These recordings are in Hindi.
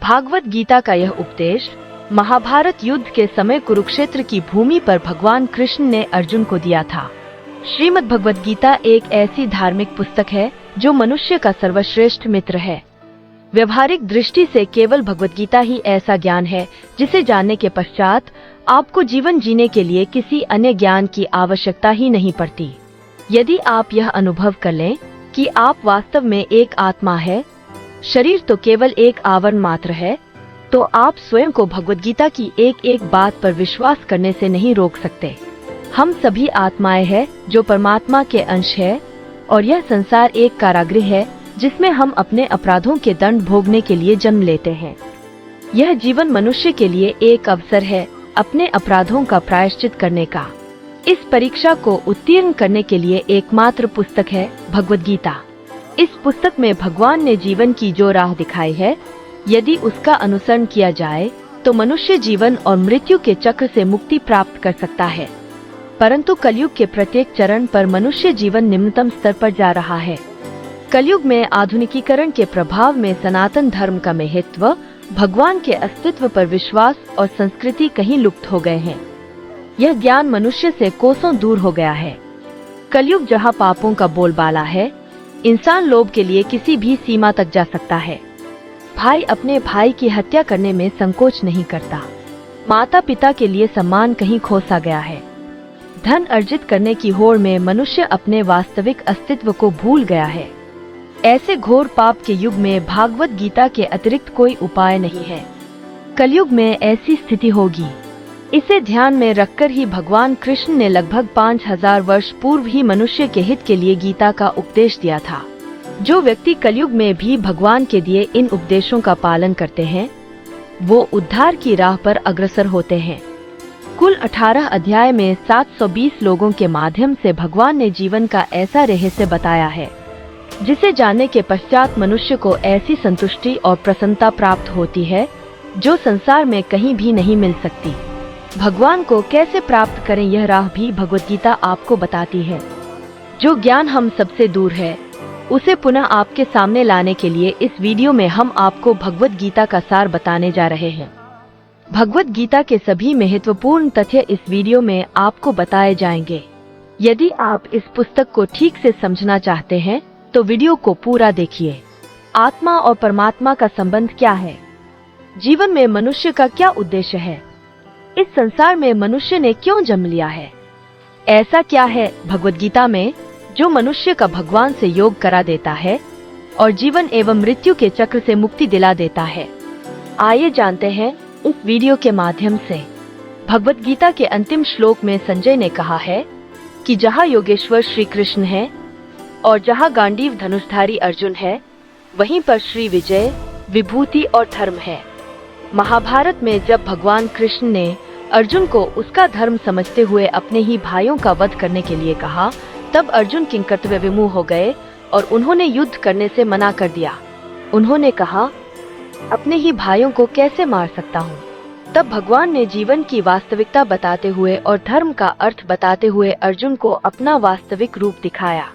भागवत गीता का यह उपदेश महाभारत युद्ध के समय कुरुक्षेत्र की भूमि पर भगवान कृष्ण ने अर्जुन को दिया था। श्रीमद् भगवत गीता एक ऐसी धार्मिक पुस्तक है जो मनुष्य का सर्वश्रेष्ठ मित्र है। व्यवहारिक दृष्टि से केवल भगवत गीता ही ऐसा ज्ञान है जिसे जानने के पश्चात आपको जीवन जीने के लिए किसी अन्य ज्ञान की आवश्यकता ही नहीं पड़ती। यदि आप यह अनुभव कर लें कि आप वास्तव में एक आत्मा है, शरीर तो केवल एक आवरण मात्र है, तो आप स्वयं को भगवत गीता की एक एक बात पर विश्वास करने से नहीं रोक सकते। हम सभी आत्माएं हैं जो परमात्मा के अंश है और यह संसार एक कारागृह है जिसमें हम अपने अपराधों के दंड भोगने के लिए जन्म लेते हैं। यह जीवन मनुष्य के लिए एक अवसर है अपने अपराधों का प्रायश्चित करने का। इस परीक्षा को उत्तीर्ण करने के लिए एकमात्र पुस्तक है भगवत गीता। इस पुस्तक में भगवान ने जीवन की जो राह दिखाई है, यदि उसका अनुसरण किया जाए तो मनुष्य जीवन और मृत्यु के चक्र से मुक्ति प्राप्त कर सकता है। परंतु कलयुग के प्रत्येक चरण पर मनुष्य जीवन निम्नतम स्तर पर जा रहा है। कलयुग में आधुनिकीकरण के प्रभाव में सनातन धर्म का महत्व, भगवान के अस्तित्व पर विश्वास और संस्कृति कहीं लुप्त हो गए हैं। यह ज्ञान मनुष्य से कोसों दूर हो गया है। कलयुग जहाँ पापों का बोलबाला है, इंसान लोभ के लिए किसी भी सीमा तक जा सकता है। भाई अपने भाई की हत्या करने में संकोच नहीं करता। माता पिता के लिए सम्मान कहीं खोसा गया है। धन अर्जित करने की होड़ में मनुष्य अपने वास्तविक अस्तित्व को भूल गया है। ऐसे घोर पाप के युग में भागवत गीता के अतिरिक्त कोई उपाय नहीं है। कलयुग में ऐसी स्थिति होगी, इसे ध्यान में रखकर ही भगवान कृष्ण ने लगभग 5000 वर्ष पूर्व ही मनुष्य के हित के लिए गीता का उपदेश दिया था। जो व्यक्ति कलयुग में भी भगवान के दिए इन उपदेशों का पालन करते हैं, वो उद्धार की राह पर अग्रसर होते हैं। कुल 18 अध्याय में 720 लोगों के माध्यम से भगवान ने जीवन का ऐसा रहस्य बताया है जिसे जानने के पश्चात मनुष्य को ऐसी संतुष्टि और प्रसन्नता प्राप्त होती है जो संसार में कहीं भी नहीं मिल सकती। भगवान को कैसे प्राप्त करें, यह राह भी भगवत गीता आपको बताती है। जो ज्ञान हम सबसे दूर है, उसे पुनः आपके सामने लाने के लिए इस वीडियो में हम आपको भगवत गीता का सार बताने जा रहे हैं। भगवत गीता के सभी महत्वपूर्ण तथ्य इस वीडियो में आपको बताए जाएंगे। यदि आप इस पुस्तक को ठीक से समझना चाहते हैं तो वीडियो को पूरा देखिए। आत्मा और परमात्मा का संबंध क्या है? जीवन में मनुष्य का क्या उद्देश्य है? इस संसार में मनुष्य ने क्यों जन्म लिया है? ऐसा क्या है भगवत गीता में जो मनुष्य का भगवान से योग करा देता है और जीवन एवं मृत्यु के चक्र से मुक्ति दिला देता है? आइए जानते हैं इस वीडियो के माध्यम से। भगवत गीता के अंतिम श्लोक में संजय ने कहा है कि जहाँ योगेश्वर श्री कृष्ण है और जहाँ गांडीव धनुषधारी अर्जुन है, वहीं पर श्री विजय, विभूति और धर्म है। महाभारत में जब भगवान कृष्ण ने अर्जुन को उसका धर्म समझते हुए अपने ही भाइयों का वध करने के लिए कहा, तब अर्जुन किंकर्तव्य विमुख हो गए और उन्होंने युद्ध करने से मना कर दिया। उन्होंने कहा, अपने ही भाइयों को कैसे मार सकता हूँ? तब भगवान ने जीवन की वास्तविकता बताते हुए और धर्म का अर्थ बताते हुए अर्जुन को अपना वास्तविक रूप दिखाया।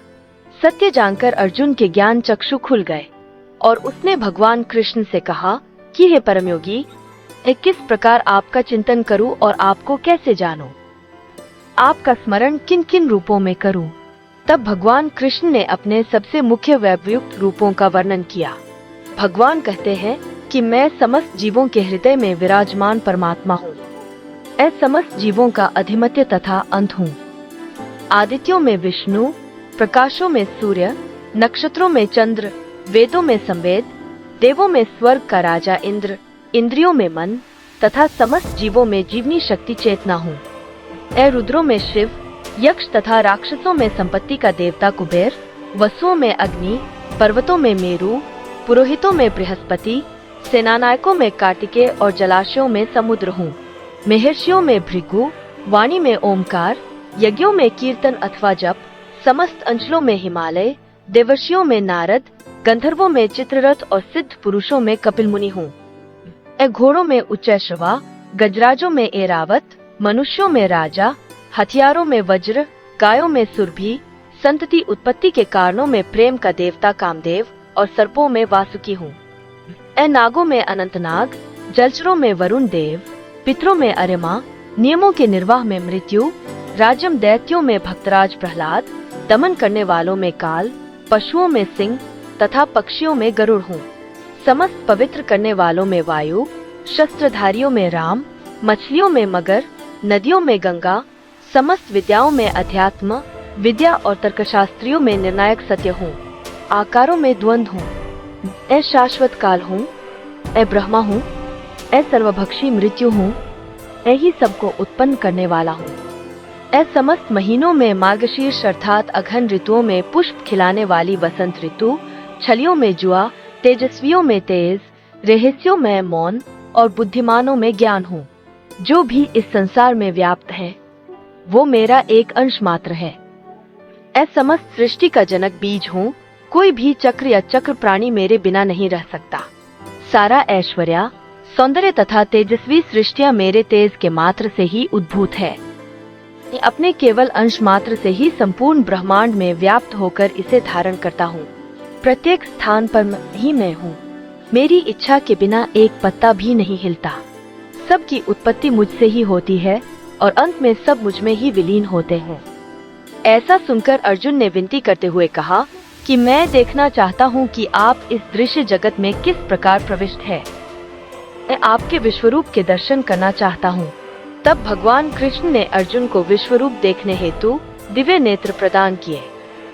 सत्य जानकर अर्जुन के ज्ञान चक्षु खुल गए और उसने भगवान कृष्ण से कहा कि हे परमयोगी, किस प्रकार आपका चिंतन करूं और आपको कैसे जानूं? आपका स्मरण किन किन रूपों में करूं? तब भगवान कृष्ण ने अपने सबसे मुख्य वैभवयुक्त रूपों का वर्णन किया। भगवान कहते हैं कि मैं समस्त जीवों के हृदय में विराजमान परमात्मा हूँ। मैं समस्त जीवों का अधिमत्य तथा अंत हूँ। आदित्यों में विष्णु, प्रकाशों में सूर्य, नक्षत्रों में चंद्र, वेदों में संवेद, देवों में स्वर्ग का राजा इंद्र, इंद्रियों में मन तथा समस्त जीवों में जीवनी शक्ति चेतना हूँ। रुद्रों में शिव, यक्ष तथा राक्षसों में संपत्ति का देवता कुबेर, वसुओं में अग्नि, पर्वतों में मेरु, पुरोहितों में बृहस्पति, सेनानायकों में कार्तिकेय और जलाशयों में समुद्र हूँ। महर्षियों में भृगु, वाणी में ओमकार, यज्ञों में कीर्तन अथवा जप, समस्त अंचलों में हिमालय, देवर्षियों में नारद, गंधर्वों में चित्ररथ और सिद्ध पुरुषों में कपिल मुनि हूँ। घोड़ों में उच्चैश्रवा, गजराजों में ऐरावत, मनुष्यों में राजा, हथियारों में वज्र, गायों में सुरभि, संतति उत्पत्ति के कारणों में प्रेम का देवता कामदेव और सर्पों में वासुकी हूँ। ए नागों में अनंतनाग, जलचरों में वरुण देव, पितरों में अरिमा, नियमों के निर्वाह में मृत्यु, राजम दैत्यों में भक्तराज प्रहलाद, दमन करने वालों में काल, पशुओं में सिंह तथा पक्षियों में गरुड़ हूँ। समस्त पवित्र करने वालों में वायु, शस्त्रधारियों में राम, मछलियों में मगर, नदियों में गंगा, समस्त विद्याओं में अध्यात्म विद्या और तर्कशास्त्रियों में निर्णायक सत्य हूँ। आकारों में द्वंद्व हूँ। ए शाश्वत काल हूँ, ए ब्रह्मा हूँ, ए सर्वभक्षी मृत्यु हूँ, ए ही सबको उत्पन्न करने वाला हूँ। ए समस्त महीनों में मार्गशीर्ष अर्थात अघन ऋतुओं में पुष्प खिलाने वाली वसंत ऋतु, छलियों में जुआ, तेजस्वियों में तेज, रहस्यों में मौन और बुद्धिमानों में ज्ञान हूँ। जो भी इस संसार में व्याप्त है वो मेरा एक अंश मात्र है। ए समस्त सृष्टि का जनक बीज हूँ। कोई भी चक्र या चक्र प्राणी मेरे बिना नहीं रह सकता। सारा ऐश्वर्य, सौंदर्य तथा तेजस्वी सृष्टियाँ मेरे तेज के मात्र से ही उद्भूत है। अपने केवल अंश मात्र से ही संपूर्ण ब्रह्मांड में व्याप्त होकर इसे धारण करता हूँ। प्रत्येक स्थान पर ही मैं हूँ। मेरी इच्छा के बिना एक पत्ता भी नहीं हिलता। सबकी उत्पत्ति मुझसे ही होती है और अंत में सब मुझ में ही विलीन होते हैं। ऐसा सुनकर अर्जुन ने विनती करते हुए कहा कि मैं देखना चाहता हूँ कि आप इस दृश्य जगत में किस प्रकार प्रविष्ट है। मैं आपके विश्वरूप के दर्शन करना चाहता हूँ। तब भगवान कृष्ण ने अर्जुन को विश्वरूप देखने हेतु दिव्य नेत्र प्रदान किए।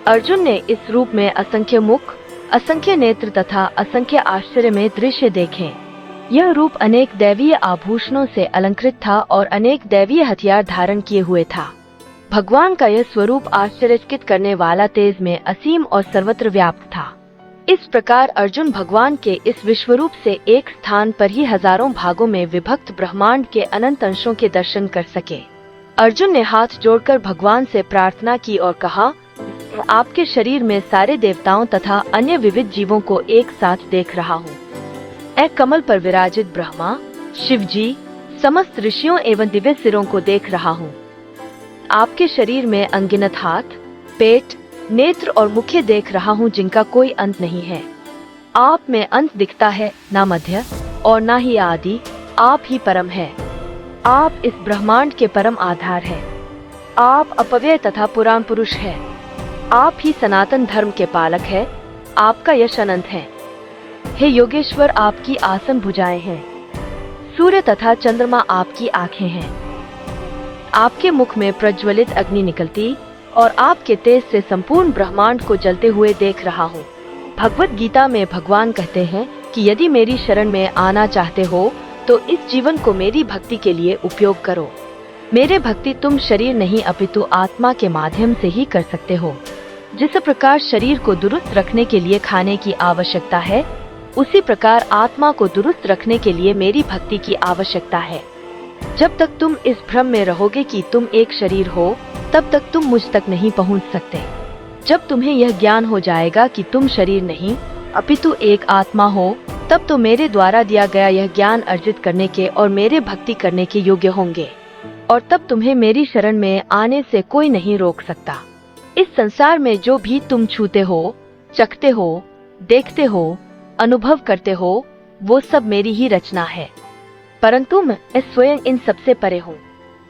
अर्जुन ने इस रूप में असंख्य मुख, असंख्य नेत्र तथा असंख्य आश्चर्यमय दृश्य देखे। यह रूप अनेक दैवीय आभूषणों से अलंकृत था और अनेक दैवीय हथियार धारण किए हुए था। भगवान का यह स्वरूप आश्चर्यचकित करने वाला तेज में असीम और सर्वत्र व्याप्त था। इस प्रकार अर्जुन भगवान के इस विश्वरूप से एक स्थान पर ही हजारों भागों में विभक्त ब्रह्मांड के अनंत अंशों के दर्शन कर सके। अर्जुन ने हाथ जोड़कर भगवान से प्रार्थना की और कहा, आपके शरीर में सारे देवताओं तथा अन्य विविध जीवों को एक साथ देख रहा हूँ। ए कमल पर विराजित ब्रह्मा, शिव जी, समस्त ऋषियों एवं दिव्य सिरों को देख रहा हूँ। आपके शरीर में अनगिनत हाथ, पेट, नेत्र और मुख्य देख रहा हूँ जिनका कोई अंत नहीं है। आप में अंत दिखता है, ना मध्य और ना ही आदि। आप ही परम है। आप इस ब्रह्मांड के परम आधार है। आप अपव्यय तथा पुराण पुरुष है। आप ही सनातन धर्म के पालक है। आपका यश अनंत है। हे योगेश्वर, आपकी आसन भुजाएं हैं। सूर्य तथा चंद्रमा आपकी आंखें हैं। आपके मुख में प्रज्वलित अग्नि निकलती और आपके तेज से संपूर्ण ब्रह्मांड को जलते हुए देख रहा हूँ। भगवत गीता में भगवान कहते हैं कि यदि मेरी शरण में आना चाहते हो तो इस जीवन को मेरी भक्ति के लिए उपयोग करो। मेरे भक्ति तुम शरीर नहीं अपितु आत्मा के माध्यम से ही कर सकते हो। जिस प्रकार शरीर को दुरुस्त रखने के लिए खाने की आवश्यकता है, उसी प्रकार आत्मा को दुरुस्त रखने के लिए मेरी भक्ति की आवश्यकता है। जब तक तुम इस भ्रम में रहोगे कि तुम एक शरीर हो, तब तक तुम मुझ तक नहीं पहुंच सकते। जब तुम्हें यह ज्ञान हो जाएगा कि तुम शरीर नहीं अपितु एक आत्मा हो, तब तो मेरे द्वारा दिया गया यह ज्ञान अर्जित करने के और मेरे भक्ति करने के योग्य होंगे, और तब तुम्हें मेरी शरण में आने से कोई नहीं रोक सकता। इस संसार में जो भी तुम छूते हो, चखते हो, देखते हो, अनुभव करते हो, वो सब मेरी ही रचना है, परंतु मैं स्वयं इन सबसे परे हूँ।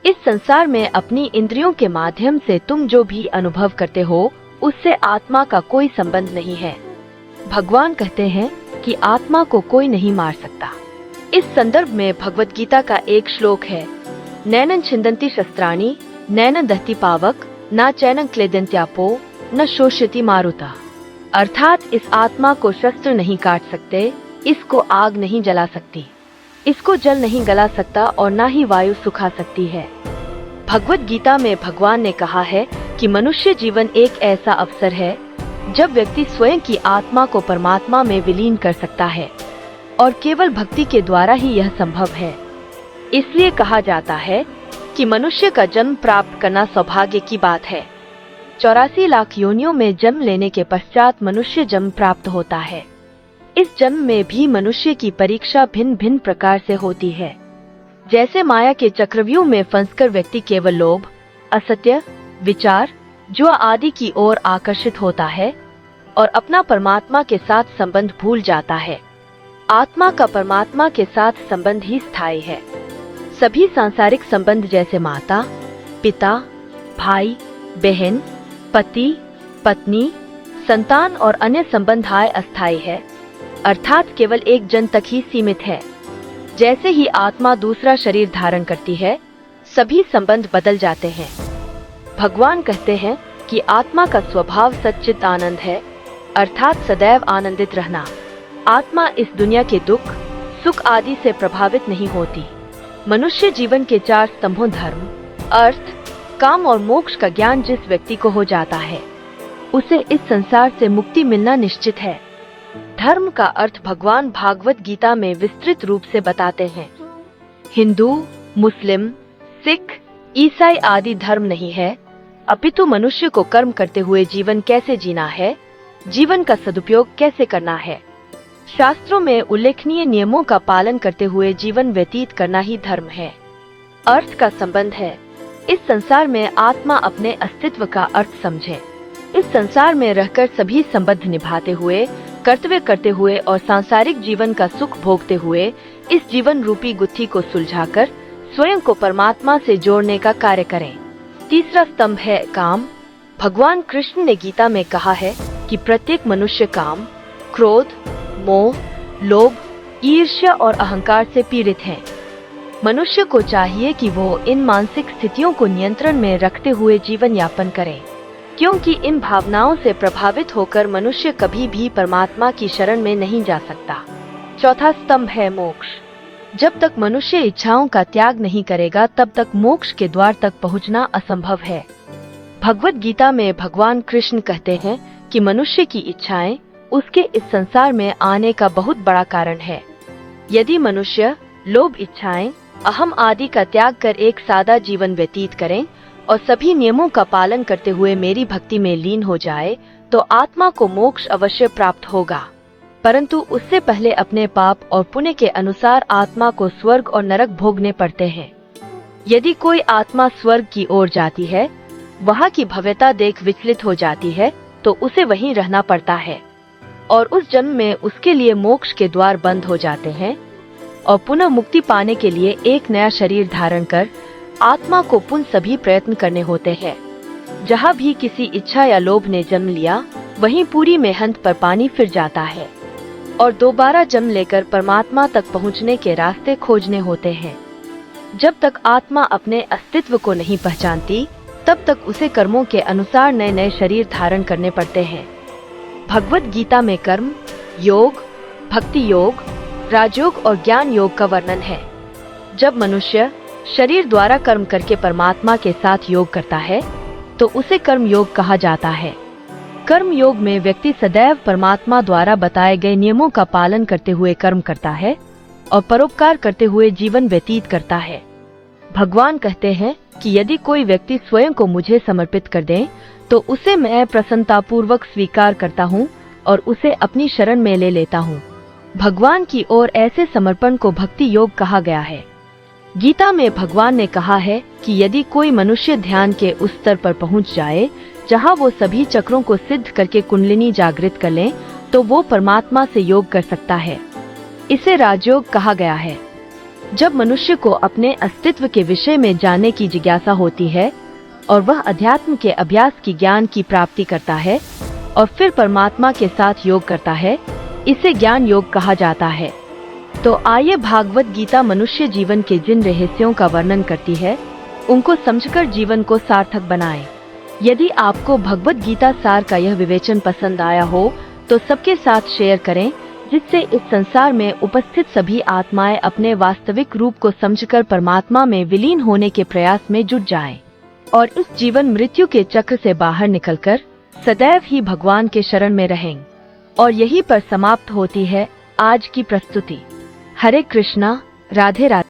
इस संसार में अपनी इंद्रियों के माध्यम से तुम जो भी अनुभव करते हो, उससे आत्मा का कोई संबंध नहीं है। भगवान कहते हैं कि आत्मा को कोई नहीं मार सकता। इस संदर्भ में भगवत गीता का एक श्लोक है, नैनं छिन्दन्ति शस्त्राणि नैनं दहति पावक न चैनं क्लेदन्त्यापो न शोष्यति मारुता। अर्थात इस आत्मा को शस्त्र नहीं काट सकते, इसको आग नहीं जला सकती, इसको जल नहीं गला सकता और ना ही वायु सुखा सकती है। भगवत गीता में भगवान ने कहा है कि मनुष्य जीवन एक ऐसा अवसर है जब व्यक्ति स्वयं की आत्मा को परमात्मा में विलीन कर सकता है, और केवल भक्ति के द्वारा ही यह संभव है। इसलिए कहा जाता है कि मनुष्य का जन्म प्राप्त करना सौभाग्य की बात है। 84 लाख योनियों में जन्म लेने के पश्चात मनुष्य जन्म प्राप्त होता है। इस जन्म में भी मनुष्य की परीक्षा भिन्न भिन्न प्रकार से होती है। जैसे माया के चक्रव्यूह में फंसकर व्यक्ति केवल लोभ, असत्य, विचार, जुआ आदि की ओर आकर्षित होता है और अपना परमात्मा के साथ संबंध भूल जाता है। आत्मा का परमात्मा के साथ संबंध ही स्थायी है। सभी सांसारिक संबंध जैसे माता, पिता, भाई, बहन, पति, पत्नी, संतान और अन्य संबंध अस्थायी है, अर्थात केवल एक जन तक ही सीमित है। जैसे ही आत्मा दूसरा शरीर धारण करती है, सभी संबंध बदल जाते हैं। भगवान कहते हैं कि आत्मा का स्वभाव सच्चित आनंद है, अर्थात सदैव आनंदित रहना। आत्मा इस दुनिया के दुख, सुख आदि से प्रभावित नहीं होती। मनुष्य जीवन के 4 स्तंभों धर्म, अर्थ, काम और मोक्ष का ज्ञान जिस व्यक्ति को हो जाता है, उसे इस संसार से मुक्ति मिलना निश्चित है। धर्म का अर्थ भगवान भागवत गीता में विस्तृत रूप से बताते हैं। हिंदू, मुस्लिम, सिख, ईसाई आदि धर्म नहीं है, अपितु मनुष्य को कर्म करते हुए जीवन कैसे जीना है, जीवन का सदुपयोग कैसे करना है। शास्त्रों में उल्लेखनीय नियमों का पालन करते हुए जीवन व्यतीत करना ही धर्म है। अर्थ का संबंध है, इस संसार में आत्मा अपने अस्तित्व का अर्थ समझे। इस संसार में रहकर सभी संबंध निभाते हुए, कर्तव्य करते हुए और सांसारिक जीवन का सुख भोगते हुए इस जीवन रूपी गुत्थी को सुलझाकर स्वयं को परमात्मा से जोड़ने का कार्य करें। तीसरा स्तंभ है काम। भगवान कृष्ण ने गीता में कहा है कि प्रत्येक मनुष्य काम, क्रोध, मोह, लोभ, ईर्ष्या और अहंकार से पीड़ित है। मनुष्य को चाहिए कि वो इन मानसिक स्थितियों को नियंत्रण में रखते हुए जीवन यापन करे, क्योंकि इन भावनाओं से प्रभावित होकर मनुष्य कभी भी परमात्मा की शरण में नहीं जा सकता। चौथा स्तंभ है मोक्ष। जब तक मनुष्य इच्छाओं का त्याग नहीं करेगा, तब तक मोक्ष के द्वार तक पहुंचना असंभव है। भगवत गीता में भगवान कृष्ण कहते हैं कि मनुष्य की इच्छाएं उसके इस संसार में आने का बहुत बड़ा कारण है। यदि मनुष्य लोभ इच्छाएं, अहम आदि का त्याग कर एक सादा जीवन व्यतीत करें और सभी नियमों का पालन करते हुए मेरी भक्ति में लीन हो जाए, तो आत्मा को मोक्ष अवश्य प्राप्त होगा। परंतु उससे पहले अपने पाप और पुण्य के अनुसार आत्मा को स्वर्ग और नरक भोगने पड़ते हैं। यदि कोई आत्मा स्वर्ग की ओर जाती है, वहाँ की भव्यता देख विचलित हो जाती है, तो उसे वहीं रहना पड़ता है और उस जन्म में उसके लिए मोक्ष के द्वार बंद हो जाते हैं और पुनः मुक्ति पाने के लिए एक नया शरीर धारण कर आत्मा को पुनः सभी प्रयत्न करने होते हैं। जहाँ भी किसी इच्छा या लोभ ने जन्म लिया, वहीं पूरी मेहनत पर पानी फिर जाता है और दोबारा जन्म लेकर परमात्मा तक पहुँचने के रास्ते खोजने होते हैं। जब तक आत्मा अपने अस्तित्व को नहीं पहचानती, तब तक उसे कर्मों के अनुसार नए नए शरीर धारण करने पड़ते हैं। भगवत गीता में कर्म योग, भक्ति योग, राजयोग और ज्ञान योग का वर्णन है। जब मनुष्य शरीर द्वारा कर्म करके परमात्मा के साथ योग करता है, तो उसे कर्म योग कहा जाता है। कर्म योग में व्यक्ति सदैव परमात्मा द्वारा बताए गए नियमों का पालन करते हुए कर्म करता है और परोपकार करते हुए जीवन व्यतीत करता है। भगवान कहते हैं कि यदि कोई व्यक्ति स्वयं को मुझे समर्पित कर दे, तो उसे मैं प्रसन्नतापूर्वक स्वीकार करता हूँ और उसे अपनी शरण में ले लेता हूँ। भगवान की ओर ऐसे समर्पण को भक्ति योग कहा गया है। गीता में भगवान ने कहा है कि यदि कोई मनुष्य ध्यान के उस स्तर पर पहुँच जाए जहाँ वो सभी चक्रों को सिद्ध करके कुंडलिनी जागृत कर ले, तो वो परमात्मा से योग कर सकता है। इसे राजयोग कहा गया है। जब मनुष्य को अपने अस्तित्व के विषय में जानने की जिज्ञासा होती है और वह अध्यात्म के अभ्यास की ज्ञान की प्राप्ति करता है और फिर परमात्मा के साथ योग करता है, इसे ज्ञान योग कहा जाता है। तो आइए भागवत गीता मनुष्य जीवन के जिन रहस्यों का वर्णन करती है, उनको समझकर जीवन को सार्थक बनाएं। यदि आपको भगवत गीता सार का यह विवेचन पसंद आया हो, तो सबके साथ शेयर करें, जिससे इस संसार में उपस्थित सभी आत्माएं अपने वास्तविक रूप को समझकर परमात्मा में विलीन होने के प्रयास में जुट जाएं और इस जीवन मृत्यु के चक्र से बाहर निकलकर सदैव ही भगवान के शरण में रहें। और यहीं पर समाप्त होती है आज की प्रस्तुति। हरे कृष्णा, राधे राधे।